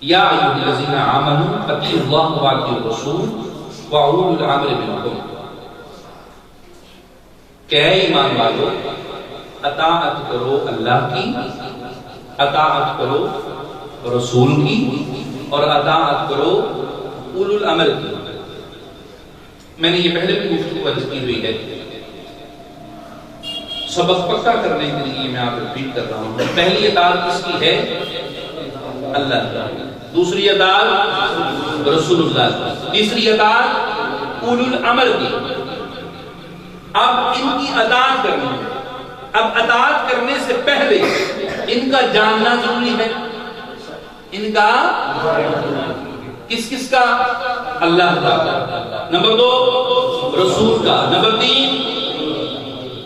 یا ایھا الذین آمنوا اطیعوا اللہ واطیعوا الرسول واولی الامر منکم، کہ اے ایمان والو اطاعت کرو اللہ کی، اطاعت کرو رسول کی، اور اطاعت کرو اولو الامر کی۔ میں نے یہ پہلے بھی گفتگو عرض کی ہوئی ہے، سبق پکا کرنے کے لیے میں آپ ریپیٹ کر رہا ہوں۔ پہلی اطاعت کس کی ہے؟ اللہ کی، دوسری اطاعت رسول اللہ کی، تیسری اطاعت اولو الامر کی۔ اب ان کی اطاعت کرنی ہے۔ اب اطاعت کرنے سے پہلے ان کا جاننا ضروری ہے۔ ان کا کس کس کا؟ اللہ کا، نمبر 2 رسول کا، نمبر 3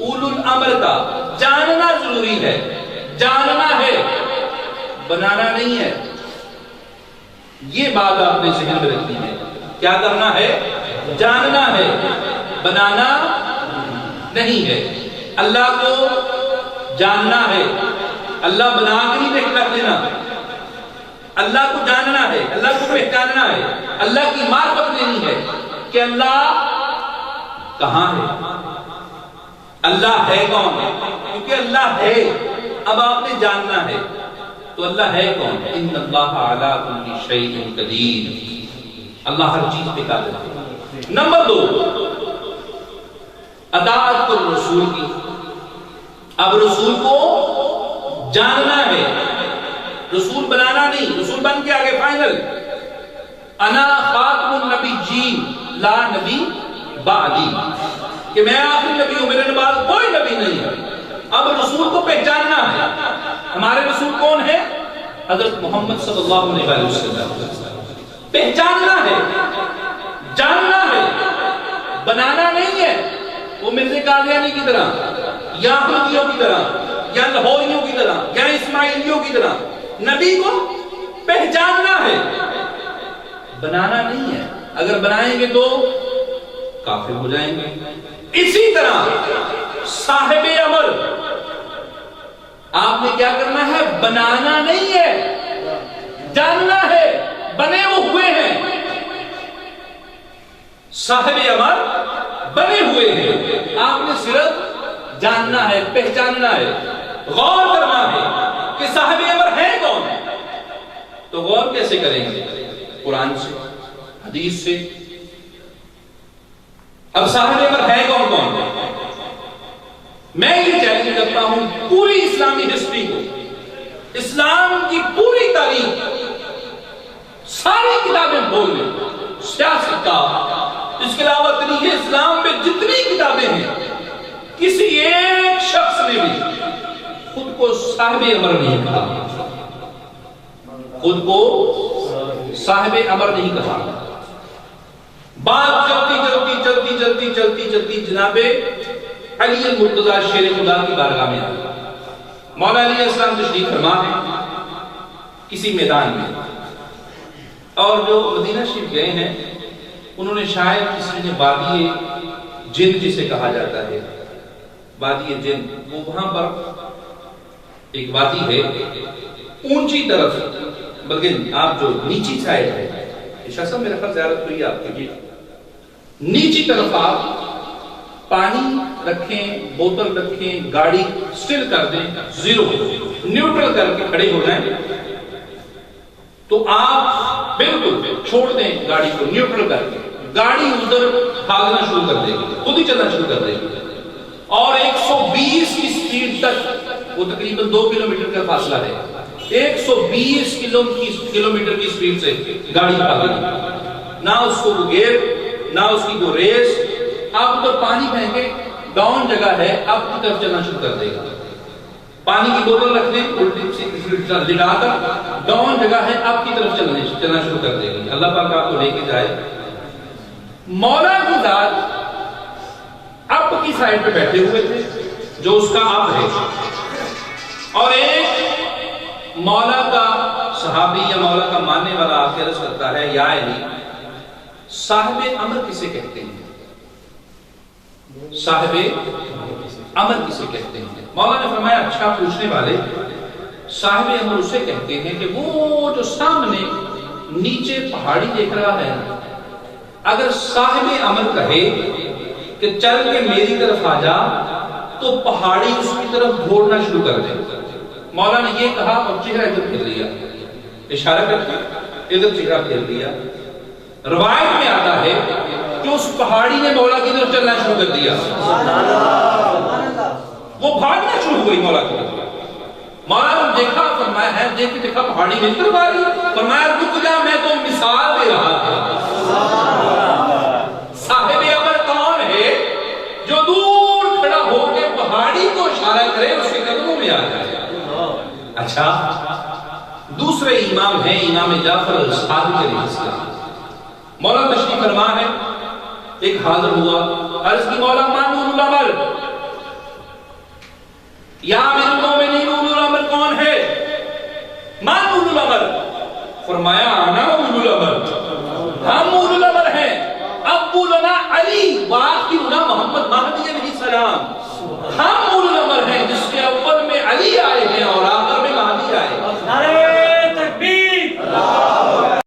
اولو الامر کا۔ جاننا ضروری ہے، جاننا ہے، بنانا نہیں ہے۔ یہ بات آپ نے ذہن میں رکھنی ہے۔ کیا کرنا ہے؟ جاننا ہے، بنانا نہیں ہے۔ اللہ کو جاننا ہے، اللہ بنا کے نہیں رکھ لینا۔ اللہ کو جاننا ہے، اللہ کو پہچاننا ہے، اللہ کی معرفت لینی ہے کہ اللہ کہاں ہے، اللہ ہے کون ہے، کیونکہ اللہ ہے۔ اب آپ نے جاننا ہے تو اللہ ہے کون؟ ان اللہ علی کل شیء قدیر، اللہ ہر چیز پہ قادر ہے۔ نمبر 2 اطاعت رسول کی۔ اب رسول کو جاننا ہے، رسول بنانا نہیں۔ رسول بن کے آگے فائنل، انا خاتم النبیین لا نبی بعدی، کہ میں آخری نبی ہوں، میرے بعد کوئی نبی نہیں ہے۔ اب رسول کو پہچاننا ہے۔ ہمارے رسول کون ہے؟ حضرت محمد صلی اللہ علیہ وسلم۔ پہچاننا ہے، جاننا ہے، بنانا نہیں ہے۔ وہ مرزا قادیانی کی طرح، یا احمدیوں کی طرح، یا لاہوریوں کی طرح، یا اسماعیلیوں کی طرح نبی کو پہچاننا ہے، بنانا نہیں ہے۔ اگر بنائیں گے تو کافر ہو جائیں گے۔ اسی طرح صاحب امر، آپ نے کیا کرنا ہے؟ بنانا نہیں ہے، جاننا ہے، بنے وہ ہوئے ہیں۔ صاحب امر بنے ہوئے ہیں، آپ نے صرف جاننا ہے، پہچاننا ہے، غور کرنا ہے کہ صاحب امر ہے کون۔ تو غور کیسے کریں گے؟ قرآن سے، حدیث سے۔ اب صاحب امر ہے کون کون؟ میں یہ چیلنج کرتا ہوں پوری اسلامی ہسٹری کو، اسلام کی پوری تاریخ، ساری کتابیں کھول لیں، سیاست کا، اس کے علاوہ تاریخ اسلام میں جتنی کتابیں ہیں، کسی ایک شخص نے بھی خود کو صاحب امر نہیں کہا، خود کو صاحب امر نہیں کہا۔ بات چلتی جناب علی المرتضیٰ شیر خدا کی بارگاہ میں آئی۔ مولا علیہ السلام تشریف فرما ہے کسی میدان میں، اور جو مدینہ شریف گئے ہیں انہوں نے شاید کسی نے وادی جن جسے کہا جاتا ہے، وادی جن، وہ وہاں پر ایک وادی ہے اونچی طرف، بلکہ آپ جو نیچی سائڈ ہے، شاہ صاحب میرے خیال زیارت ہوئی آپ کی، نیچی طرف آپ پانی رکھیں، بوتل رکھیں، گاڑی سٹل کر دیں، زیرو نیوٹرل کر کے کھڑے ہو جائیں، تو آپ بالکل چھوڑ دیں گاڑی کو نیوٹرل کر کے، گاڑی ادھر بھاگنا شروع کر دے گی، خود ہی چلنا شروع کر دے گی، اور 120 کی سپیڈ تک، وہ تقریباً 2 کلومیٹر کا فاصلہ ہے، 120 کلومیٹر کی سپیڈ سے گاڑی بھاگے گی، نہ اس کو گیئر، نہ اس کی کوئی ریس۔ آپ تو پانی پھینکے، ڈاؤن جگہ ہے، آپ کی طرف چلنا شروع کر دے گا۔ پانی کی بوتل رکھ دیں لٹا کر، ڈاؤن جگہ ہے، آپ کی طرف چلنا شروع کر دے گی۔ اللہ پاک آپ کو لے کے جائے۔ مولا کی ذات اب کی سائڈ پہ بیٹھے ہوئے تھے، جو اس کا اب ہے، اور ایک مولا کا صحابی یا مولا کا ماننے والا آ کے عرض کرتا ہے، یا علی، صاحب امر کسے کہتے ہیں؟ صاحب امر کسے کہتے ہیں؟ مولا نے فرمایا، اچھا پوچھنے والے، صاحب امر اسے کہتے ہیں کہ وہ جو سامنے نیچے پہاڑی دیکھ رہا ہے، اگر صاحب امر کہے کہ چل کے میری طرف آ جا تو پہاڑی اس کی طرف دوڑنا شروع کر دے۔ مولا نے یہ کہا اور چہرہ ادھر پھیر لیا، اشارہ کر کے ادھر چہرہ پھیر لیا۔ روایت میں آتا ہے کہ اس پہاڑی نے مولا کی طرف چلنا شروع کر دیا، وہ بھاگنا شروع ہوئی مولا کی طرف۔ مولا نے دیکھا، فرمایا ہے دیکھ کے دیکھا پہاڑی میری طرف آ رہی ہے، فرمایا رک جا میں تو مثال دے رہا تھا۔ صاحب امر کون ہے؟ جو دور کھڑا ہو کے پہاڑی کو اشارہ کرے اس کے قدموں میں آ جائے۔ اچھا، دوسرے امام ہیں امام جعفر الصادق علیہ السلام۔ مولا تشریف فرما ہے، ایک حاضر ہوا، عرض کی مولا من اولو الامر، یا امیر المومنین اولو الامر کون ہے؟ من اولو الامر؟ فرمایا انا اولو الامر، ہم اولو الامر ہیں، ابو لنا علی وآخرنا محمد مہدی علیہ السلام۔